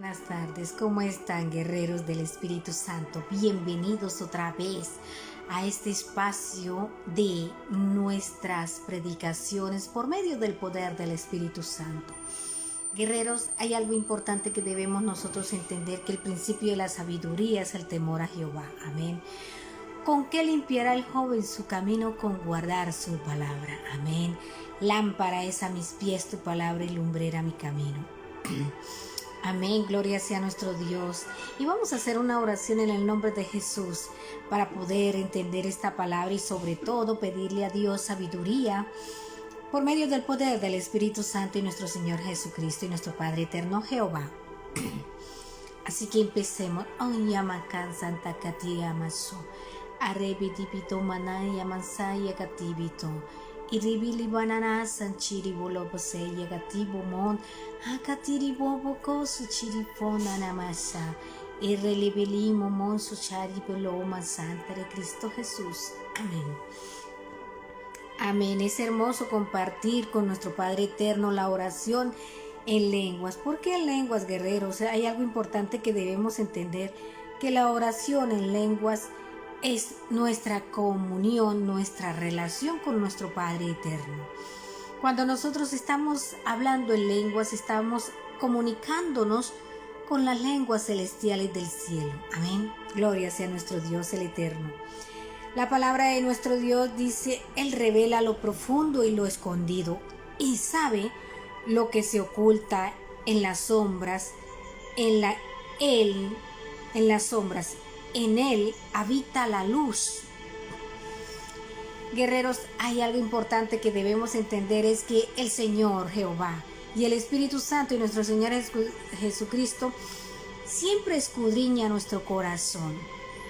Buenas tardes, ¿cómo están, guerreros del Espíritu Santo? Bienvenidos otra vez a este espacio de nuestras predicaciones por medio del poder del Espíritu Santo. Guerreros, hay algo importante que debemos nosotros entender, que el principio de la sabiduría es el temor a Jehová. Amén. ¿Con qué limpiará el joven su camino? Con guardar su palabra. Amén. Lámpara es a mis pies tu palabra y lumbrera mi camino. Amén, gloria sea nuestro Dios. Y vamos a hacer una oración en el nombre de Jesús para poder entender esta palabra y sobre todo pedirle a Dios sabiduría por medio del poder del Espíritu Santo y nuestro Señor Jesucristo y nuestro Padre eterno Jehová. Así que empecemos. Yaman Santa Katia Maso. Arebitipito Manaya Mansaya Katibito. Iribili banana sanchiri bolobo se yagatibo mon akatiri bobo ko suchiri fona namasa irrelibili momon suchari boloma santa de Cristo Jesús. Amén. Amén. Es hermoso compartir con nuestro Padre eterno la oración en lenguas. ¿Por qué en lenguas, guerreros? Hay algo importante que debemos entender, que la oración en lenguas es nuestra comunión, nuestra relación con nuestro Padre eterno. Cuando nosotros estamos hablando en lenguas, estamos comunicándonos con las lenguas celestiales del cielo. Amén. Gloria sea nuestro Dios el eterno. La palabra de nuestro Dios dice: Él revela lo profundo y lo escondido y sabe lo que se oculta en las sombras. En Él habita la luz. Guerreros, hay algo importante que debemos entender, es que el Señor Jehová y el Espíritu Santo y nuestro Señor Jesucristo siempre escudriña nuestro corazón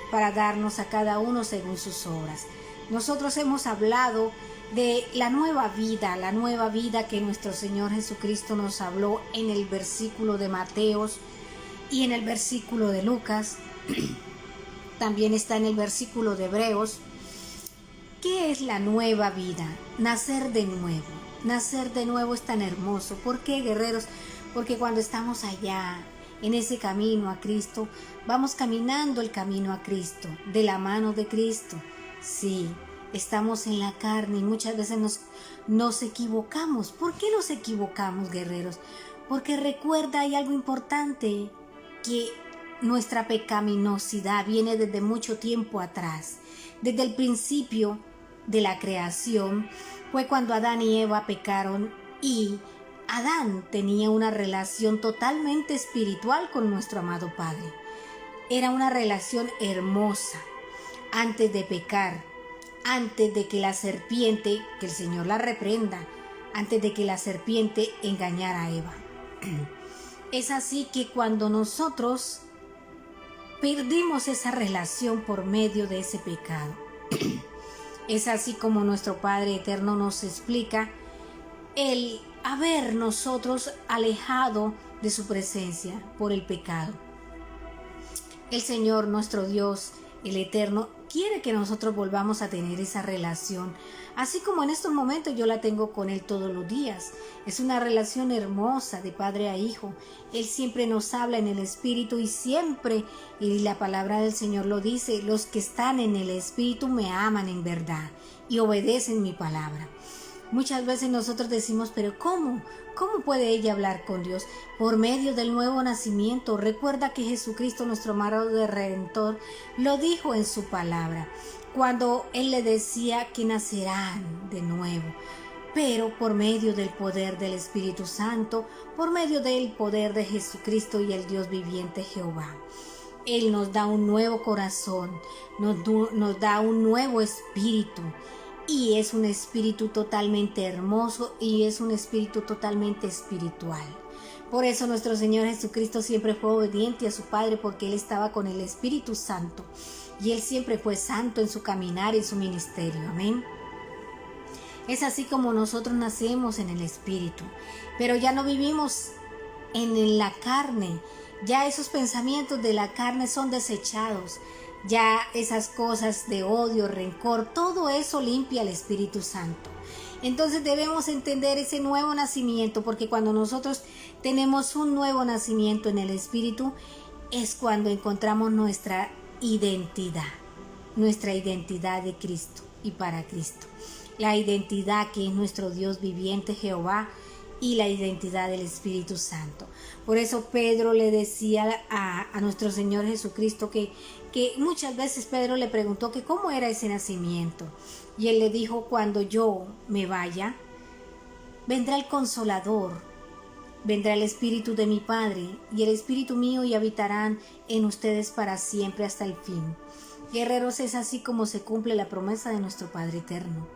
para darnos a cada uno según sus obras. Nosotros hemos hablado de la nueva vida que nuestro Señor Jesucristo nos habló en el versículo de Mateos y en el versículo de Lucas. También está en el versículo de Hebreos. ¿Qué es la nueva vida? Nacer de nuevo. Nacer de nuevo es tan hermoso. ¿Por qué, guerreros? Porque cuando estamos allá, en ese camino a Cristo, vamos caminando el camino a Cristo, de la mano de Cristo. Sí, estamos en la carne y muchas veces nos equivocamos. ¿Por qué nos equivocamos, guerreros? Porque recuerda, hay algo importante, que nuestra pecaminosidad viene desde mucho tiempo atrás. Desde el principio de la creación fue cuando Adán y Eva pecaron, y Adán tenía una relación totalmente espiritual con nuestro amado Padre. Era una relación hermosa antes de pecar, antes de que la serpiente, que el Señor la reprenda, antes de que la serpiente engañara a Eva. Es así que cuando nosotros perdimos esa relación por medio de ese pecado, es así como nuestro Padre eterno nos explica el haber nosotros alejado de su presencia por el pecado. El Señor, nuestro Dios, el eterno, quiere que nosotros volvamos a tener esa relación, así como en estos momentos yo la tengo con Él todos los días. Es una relación hermosa de padre a hijo. Él siempre nos habla en el Espíritu y siempre, y la palabra del Señor lo dice: los que están en el Espíritu me aman en verdad y obedecen mi palabra. Muchas veces nosotros decimos: pero ¿cómo puede ella hablar con Dios? Por medio del nuevo nacimiento. Recuerda que Jesucristo, nuestro amado Redentor, lo dijo en su palabra, cuando Él le decía que nacerán de nuevo, pero por medio del poder del Espíritu Santo, por medio del poder de Jesucristo y el Dios viviente Jehová. Él nos da un nuevo corazón, nos da un nuevo espíritu. Y es un espíritu totalmente hermoso y es un espíritu totalmente espiritual. Por eso nuestro Señor Jesucristo siempre fue obediente a su Padre, porque Él estaba con el Espíritu Santo. Y Él siempre fue santo en su caminar y en su ministerio. Amén. Es así como nosotros nacemos en el Espíritu. Pero ya no vivimos en la carne. Ya esos pensamientos de la carne son desechados. Ya esas cosas de odio, rencor, todo eso limpia el Espíritu Santo. Entonces debemos entender ese nuevo nacimiento, porque cuando nosotros tenemos un nuevo nacimiento en el Espíritu, es cuando encontramos nuestra identidad de Cristo y para Cristo. La identidad que es nuestro Dios viviente, Jehová, y la identidad del Espíritu Santo. Por eso Pedro le decía a nuestro Señor Jesucristo que muchas veces Pedro le preguntó que cómo era ese nacimiento. Y él le dijo: cuando yo me vaya, vendrá el Consolador, vendrá el Espíritu de mi Padre y el Espíritu mío, y habitarán en ustedes para siempre hasta el fin. Guerreros, es así como se cumple la promesa de nuestro Padre eterno.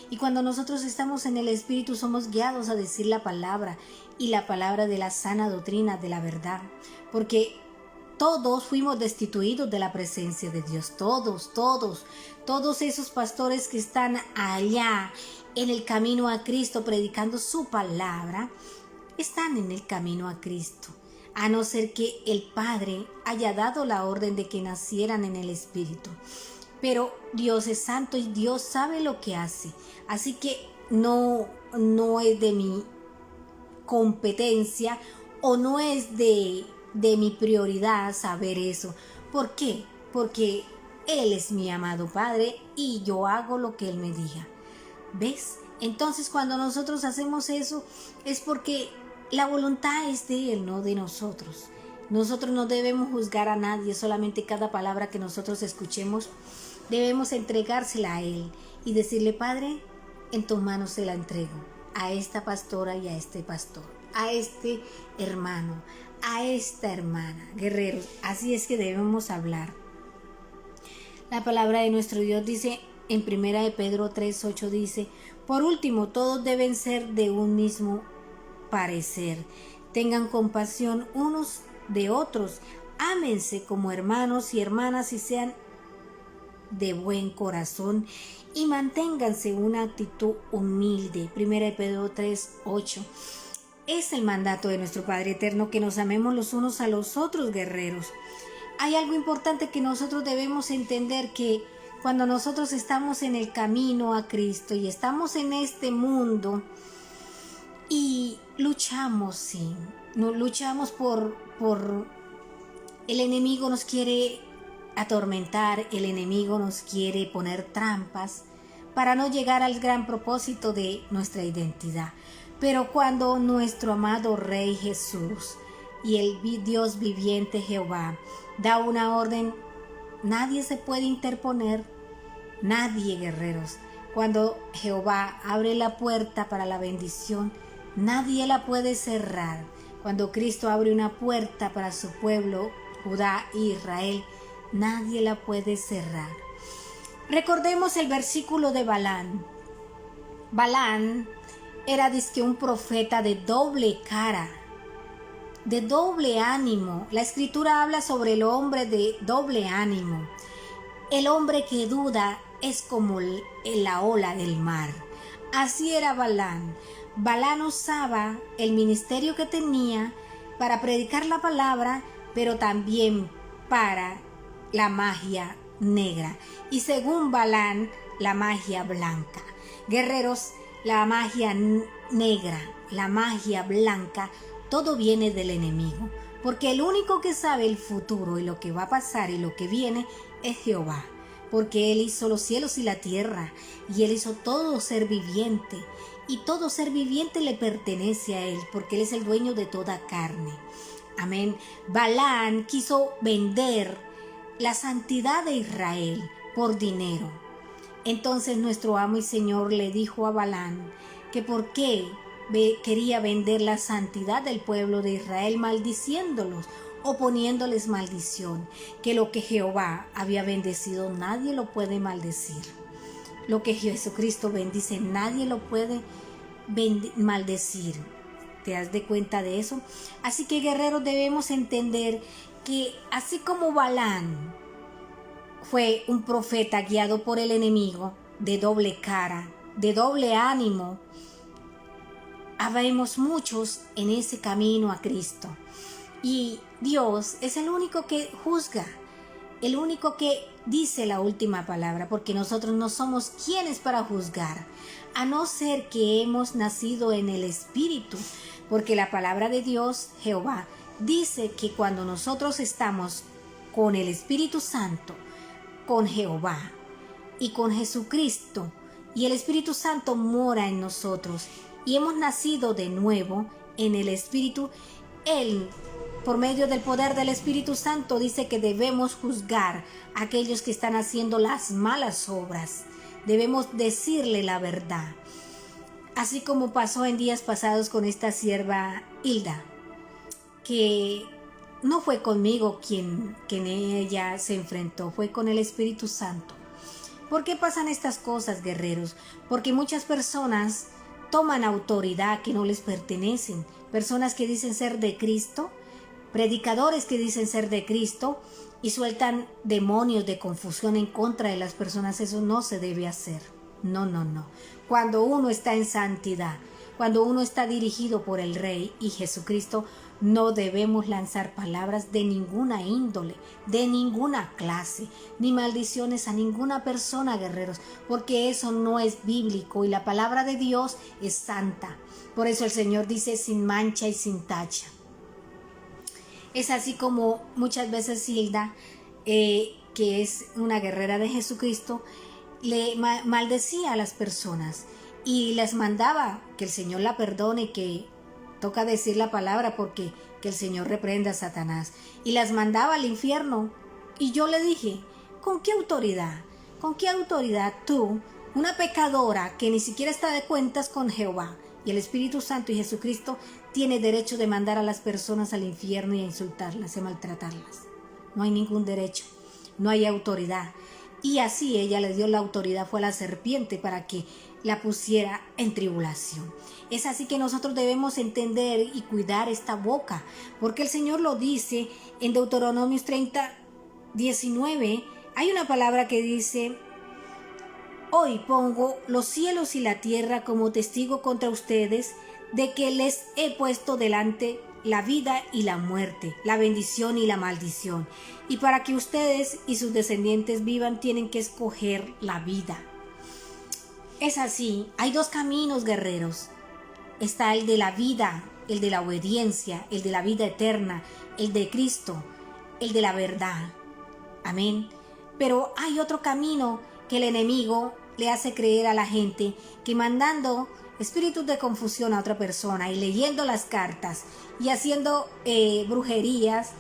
Y cuando nosotros estamos en el Espíritu, somos guiados a decir la palabra, y la palabra de la sana doctrina, de la verdad, porque todos fuimos destituidos de la presencia de Dios, todos esos pastores que están allá en el camino a Cristo predicando su palabra, están en el camino a Cristo, a no ser que el Padre haya dado la orden de que nacieran en el Espíritu. Pero Dios es santo y Dios sabe lo que hace, así que no es de mi competencia o no es de mi prioridad saber eso. ¿Por qué? Porque Él es mi amado Padre y yo hago lo que Él me diga. ¿Ves? Entonces cuando nosotros hacemos eso es porque la voluntad es de Él, no de nosotros. Nosotros no debemos juzgar a nadie, solamente cada palabra que nosotros escuchemos debemos entregársela a Él y decirle: Padre, en tus manos se la entrego, a esta pastora y a este pastor, a este hermano, a esta hermana. Guerreros, así es que debemos hablar. La palabra de nuestro Dios dice en 1 de Pedro 3:8, dice: por último, todos deben ser de un mismo parecer, tengan compasión unos de otros, ámense como hermanos y hermanas y sean de buen corazón y manténganse una actitud humilde. 1 de Pedro 3:8. Es el mandato de nuestro Padre Eterno que nos amemos los unos a los otros, guerreros. Hay algo importante que nosotros debemos entender, que cuando nosotros estamos en el camino a Cristo y estamos en este mundo y luchamos, sí, luchamos por el enemigo nos quiere atormentar, el enemigo nos quiere poner trampas para no llegar al gran propósito de nuestra identidad. Pero cuando nuestro amado Rey Jesús y el Dios viviente Jehová da una orden, nadie se puede interponer, nadie, guerreros. Cuando Jehová abre la puerta para la bendición, nadie la puede cerrar. Cuando Cristo abre una puerta para su pueblo, Judá e Israel, nadie la puede cerrar. Recordemos el versículo de Balán. Balán era dizque un profeta de doble cara, de doble ánimo. La escritura habla sobre el hombre de doble ánimo. El hombre que duda es como la ola del mar. Así era Balán. Balán usaba el ministerio que tenía para predicar la palabra, pero también para la magia negra. Y según Balán, la magia blanca. Guerreros, la magia negra, la magia blanca, todo viene del enemigo. Porque el único que sabe el futuro y lo que va a pasar y lo que viene es Jehová. Porque Él hizo los cielos y la tierra, y Él hizo todo ser viviente. Y todo ser viviente le pertenece a Él, porque Él es el dueño de toda carne. Amén. Balán quiso vender la santidad de Israel por dinero. Entonces nuestro amo y Señor le dijo a Balán que por qué quería vender la santidad del pueblo de Israel, maldiciéndolos o poniéndoles maldición, que lo que Jehová había bendecido nadie lo puede maldecir. Lo que Jesucristo bendice nadie lo puede maldecir. ¿Te das de cuenta de eso? Así que, guerreros, debemos entender que así como Balán fue un profeta guiado por el enemigo, de doble cara, de doble ánimo, habemos muchos en ese camino a Cristo. Y Dios es el único que juzga. el único que dice la última palabra, porque nosotros no somos quienes para juzgar, a no ser que hemos nacido en el Espíritu, porque la palabra de Dios, Jehová, dice que cuando nosotros estamos con el Espíritu Santo, con Jehová y con Jesucristo, y el Espíritu Santo mora en nosotros, y hemos nacido de nuevo en el Espíritu, Él, por medio del poder del Espíritu Santo, dice que debemos juzgar a aquellos que están haciendo las malas obras. Debemos decirle la verdad. Así como pasó en días pasados con esta sierva Hilda, que no fue conmigo quien ella se enfrentó, fue con el Espíritu Santo. ¿Por qué pasan estas cosas, guerreros? Porque muchas personas toman autoridad que no les pertenecen. Personas que dicen ser de Cristo, predicadores que dicen ser de Cristo y sueltan demonios de confusión en contra de las personas. Eso no se debe hacer. No. Cuando uno está en santidad, cuando uno está dirigido por el Rey y Jesucristo, no debemos lanzar palabras de ninguna índole, de ninguna clase, ni maldiciones a ninguna persona, guerreros, porque eso no es bíblico y la palabra de Dios es santa. Por eso el Señor dice sin mancha y sin tacha. Es así como muchas veces Hilda, que es una guerrera de Jesucristo, le maldecía a las personas y les mandaba que el Señor la perdone, que toca decir la palabra porque que el Señor reprenda a Satanás, y las mandaba al infierno. Y yo le dije, ¿con qué autoridad? ¿Con qué autoridad tú, una pecadora que ni siquiera está de cuentas con Jehová y el Espíritu Santo y Jesucristo, tiene derecho de mandar a las personas al infierno y a insultarlas y a maltratarlas? No hay ningún derecho, no hay autoridad. Y así ella le dio la autoridad, fue a la serpiente para que la pusiera en tribulación. Es así que nosotros debemos entender y cuidar esta boca, porque el Señor lo dice en Deuteronomios 30:19. Hay una palabra que dice: hoy pongo los cielos y la tierra como testigo contra ustedes de que les he puesto delante la vida y la muerte, la bendición y la maldición. Y para que ustedes y sus descendientes vivan, tienen que escoger la vida. Es así, hay dos caminos, guerreros. Está el de la vida, el de la obediencia, el de la vida eterna, el de Cristo, el de la verdad. Amén. Pero hay otro camino que el enemigo le hace creer a la gente, que mandando espíritus de confusión a otra persona y leyendo las cartas y haciendo brujerías,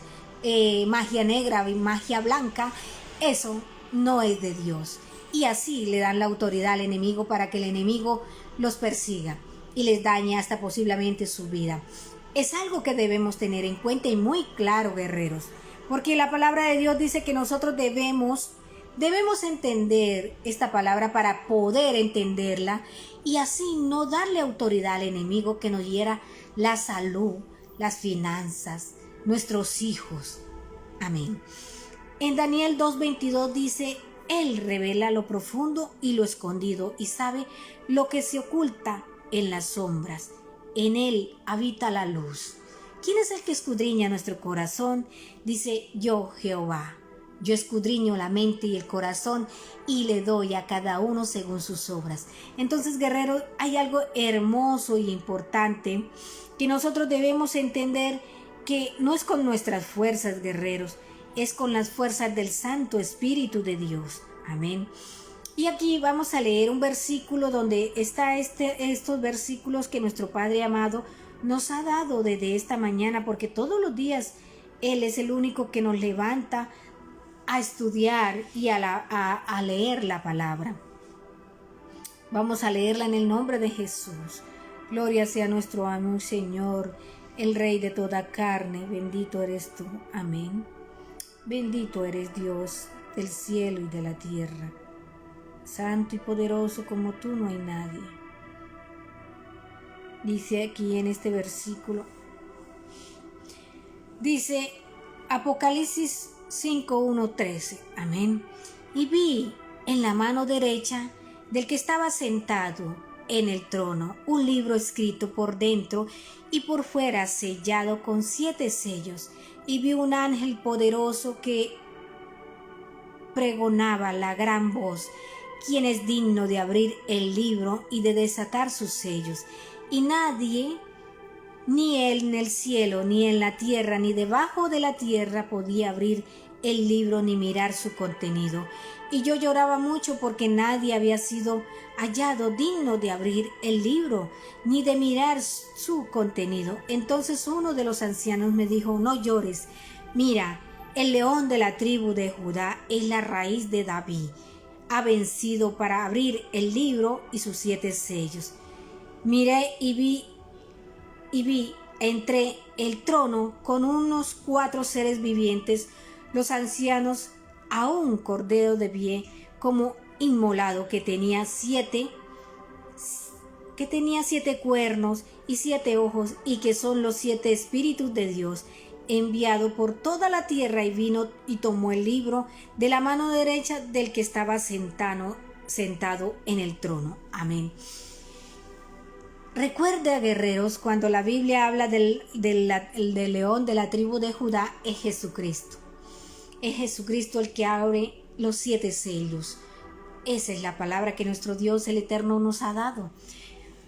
magia negra y magia blanca, eso no es de Dios. Y así le dan la autoridad al enemigo para que el enemigo los persiga y les dañe hasta posiblemente su vida. Es algo que debemos tener en cuenta y muy claro, guerreros, porque la palabra de Dios dice que nosotros debemos entender esta palabra para poder entenderla y así no darle autoridad al enemigo que nos hiera la salud, las finanzas, nuestros hijos. Amén. En Daniel 2:22 dice: Él revela lo profundo y lo escondido y sabe lo que se oculta en las sombras. En Él habita la luz. ¿Quién es el que escudriña nuestro corazón? Dice: yo, Jehová. Yo escudriño la mente y el corazón y le doy a cada uno según sus obras. Entonces, guerreros, hay algo hermoso y importante que nosotros debemos entender, que no es con nuestras fuerzas, guerreros, es con las fuerzas del Santo Espíritu de Dios. Amén. Y aquí vamos a leer un versículo donde está estos versículos que nuestro Padre amado nos ha dado desde esta mañana, porque todos los días Él es el único que nos levanta a estudiar y a leer la palabra. Vamos a leerla en el nombre de Jesús. Gloria sea nuestro amo y Señor, el Rey de toda carne. Bendito eres tú. Amén. Bendito eres Dios del cielo y de la tierra. Santo y poderoso como tú no hay nadie. Dice aquí en este versículo, dice Apocalipsis 5:1-13. Amén. Y vi en la mano derecha del que estaba sentado en el trono un libro escrito por dentro y por fuera sellado con 7 sellos. Y vi un ángel poderoso que pregonaba la gran voz: ¿quién es digno de abrir el libro y de desatar sus sellos? Y nadie, ni él en el cielo, ni en la tierra, ni debajo de la tierra, podía abrir el libro ni mirar su contenido. Y yo lloraba mucho porque nadie había sido hallado digno de abrir el libro, ni de mirar su contenido. Entonces uno de los ancianos me dijo: no llores, mira, el león de la tribu de Judá es la raíz de David. Ha vencido para abrir el libro y sus 7 sellos. Miré y vi entre el trono con unos 4 seres vivientes, los ancianos, a un cordero de pie como inmolado que tenía 7 cuernos y 7 ojos, y que son los 7 espíritus de Dios, enviado por toda la tierra, y vino y tomó el libro de la mano derecha del que estaba sentado en el trono. Amén. Recuerda, guerreros, cuando la Biblia habla del león de la tribu de Judá, es Jesucristo. Es Jesucristo el que abre los 7 sellos. Esa es la palabra que nuestro Dios el Eterno nos ha dado.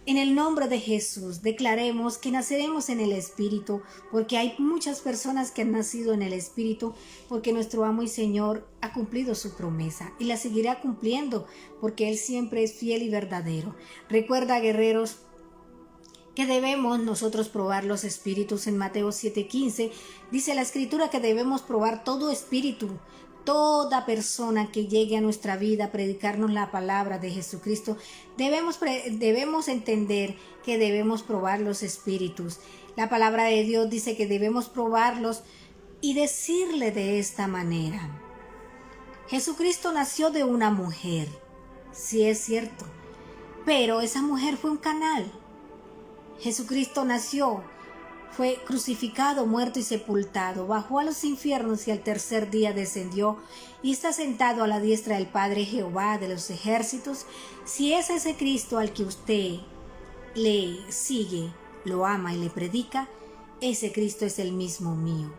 En el nombre de Jesús declaremos que naceremos en el Espíritu, porque hay muchas personas que han nacido en el Espíritu, porque nuestro amo y Señor ha cumplido su promesa y la seguirá cumpliendo, porque Él siempre es fiel y verdadero. Recuerda, guerreros, que debemos nosotros probar los espíritus. En Mateo 7:15 dice la Escritura que debemos probar todo espíritu. Toda persona que llegue a nuestra vida a predicarnos la palabra de Jesucristo, debemos entender que debemos probar los espíritus. La palabra de Dios dice que debemos probarlos y decirle de esta manera: Jesucristo nació de una mujer, sí es cierto, pero esa mujer fue un canal. Jesucristo nació, fue crucificado, muerto y sepultado, bajó a los infiernos y al tercer día descendió y está sentado a la diestra del Padre Jehová de los ejércitos. Si es ese Cristo al que usted le sigue, lo ama y le predica, ese Cristo es el mismo mío.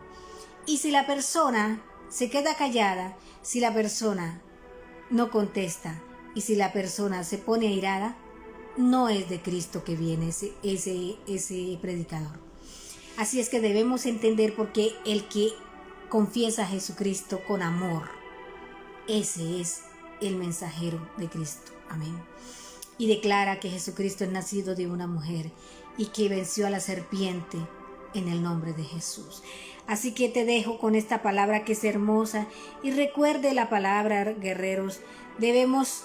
Y si la persona se queda callada, si la persona no contesta y si la persona se pone airada, no es de Cristo que viene ese predicador. Así es que debemos entender, porque el que confiesa a Jesucristo con amor, ese es el mensajero de Cristo. Amén. Y declara que Jesucristo es nacido de una mujer y que venció a la serpiente en el nombre de Jesús. Así que te dejo con esta palabra que es hermosa, y recuerde la palabra, guerreros, debemos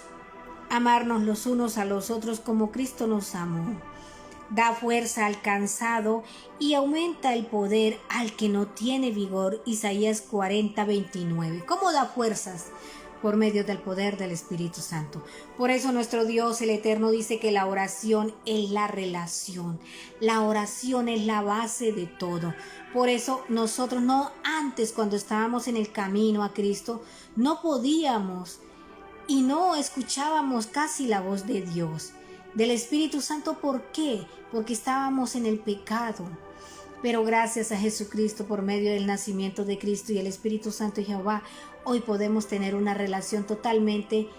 amarnos los unos a los otros como Cristo nos amó. Da fuerza al cansado y aumenta el poder al que no tiene vigor. Isaías 40:29. ¿Cómo da fuerzas? Por medio del poder del Espíritu Santo. Por eso nuestro Dios el Eterno dice que la oración es la relación. La oración es la base de todo. Por eso nosotros antes, cuando estábamos en el camino a Cristo, no podíamos y no escuchábamos casi la voz de Dios, del Espíritu Santo. ¿Por qué? Porque estábamos en el pecado. Pero gracias a Jesucristo, por medio del nacimiento de Cristo y el Espíritu Santo y Jehová, hoy podemos tener una relación totalmente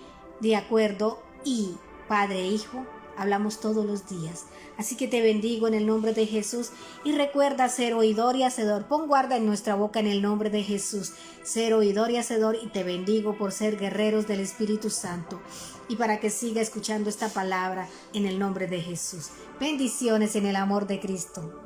de acuerdo, y Padre e Hijo hablamos todos los días. Así que te bendigo en el nombre de Jesús, y recuerda ser oidor y hacedor. Pon guarda en nuestra boca en el nombre de Jesús, ser oidor y hacedor, y te bendigo por ser guerreros del Espíritu Santo, y para que siga escuchando esta palabra en el nombre de Jesús. Bendiciones en el amor de Cristo.